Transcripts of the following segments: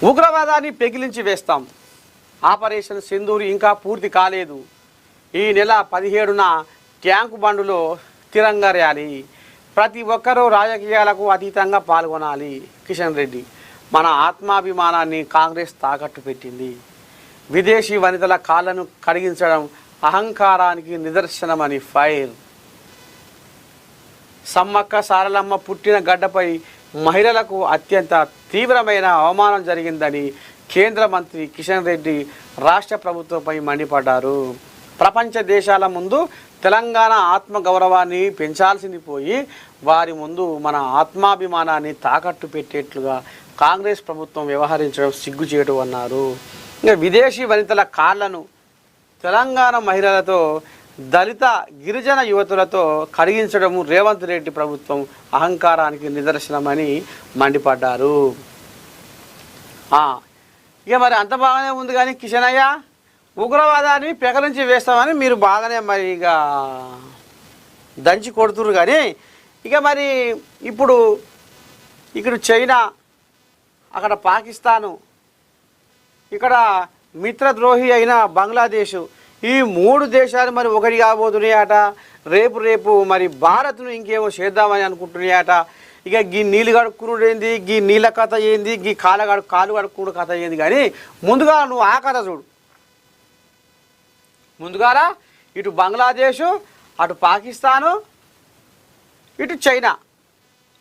ఉగ్రవాదాన్ని పెకిలించి వేస్తాం. ఆపరేషన్ సింధూర్ ఇంకా పూర్తి కాలేదు. ఈ నెల 17న ట్యాంకు బండులో తిరంగా ర్యాలీ. ప్రతి ఒక్కరూ రాజకీయాలకు అతీతంగా పాల్గొనాలి. కిషన్ రెడ్డి. మన ఆత్మాభిమానాన్ని కాంగ్రెస్ తాకట్టు పెట్టింది. విదేశీ వనితల కాళ్లను కడిగించడం అహంకారానికి నిదర్శనమని ఫైర్. సమ్మక్క సారలమ్మ పుట్టిన గడ్డపై మహిళలకు అత్యంత తీవ్రమైన అవమానం జరిగిందని కేంద్ర మంత్రి కిషన్ రెడ్డి రాష్ట్ర ప్రభుత్వంపై మండిపడ్డారు. ప్రపంచ దేశాల ముందు తెలంగాణ ఆత్మగౌరవాన్ని పెంచాల్సింది పోయి వారి ముందు మన ఆత్మాభిమానాన్ని తాకట్టు పెట్టేట్లుగా కాంగ్రెస్ ప్రభుత్వం వ్యవహరించడం సిగ్గుచేటు అన్నారు. ఇంకా విదేశీ వనితల కాళ్లను తెలంగాణ మహిళలతో దళిత గిరిజన యువతులతో కడిగించడం రేవంత్ రెడ్డి ప్రభుత్వం అహంకారానికి నిదర్శనమని మండిపడ్డారు. ఇక మరి అంత బాగానే ఉంది కానీ కిషన్ అయ్య ఉగ్రవాదాన్ని పెకలించి వేస్తామని మీరు బాగానే మరి ఇక దంచి కొడుతురు. కానీ ఇక మరి ఇప్పుడు ఇక్కడ చైనా, అక్కడ పాకిస్తాను, ఇక్కడ మిత్రద్రోహి అయిన బంగ్లాదేశ్, ఈ 3 దేశాలు మరి ఒకటి కాబోతున్నాయట. రేపు మరి భారత్ను ఇంకేమో చేద్దామని అనుకుంటున్నాయట. ఇక గీ నీళ్ళు కడుక్కునుడు ఏంది, గీ నీళ్ళ కథ ఏంది, గీ కాలు కడుక్కుడు కథ ఏంది. కానీ ముందుగా నువ్వు ఆ కథ చూడు. ముందుగా ఇటు బంగ్లాదేశు, అటు పాకిస్తాను, ఇటు చైనా,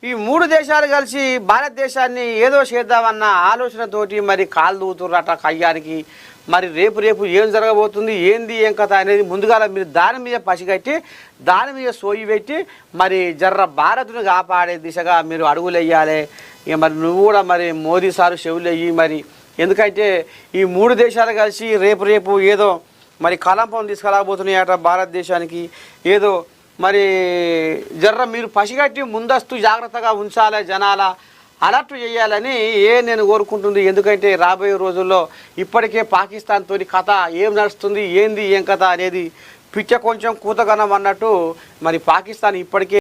ఈ 3 దేశాలు కలిసి భారతదేశాన్ని ఏదో చేద్దామన్న ఆలోచనతోటి మరి కాలు దూతుర్రట కయ్యానికి. మరి రేపు ఏం జరగబోతుంది, ఏంది ఏం కథ అనేది ముందుగా మీరు దాని మీద పసిగట్టి దాని మీద సోయి పెట్టి మరి జర్ర భారత్ను కాపాడే దిశగా మీరు అడుగులు వేయాలి. ఇక మరి నువ్వు కూడా మరి మోదీ సారు చెవులు వేయి. మరి ఎందుకంటే ఈ 3 దేశాలు కలిసి రేపు ఏదో మరి కలంపం తీసుకురాబోతున్నాయట భారతదేశానికి. ఏదో మరి జర్ర మీరు పసిగట్టి ముందస్తు జాగ్రత్తగా ఉంచాలి, జనాల అలర్ట్ చేయాలని నేను కోరుకుంటుంది. ఎందుకంటే రాబోయే రోజుల్లో ఇప్పటికే పాకిస్తాన్ తోని కథ ఏం నడుస్తుంది, ఏంది ఏం కథ అనేది పిచ్చ కొంచెం కూతగనం అన్నట్టు మరి పాకిస్తాన్ ఇప్పటికే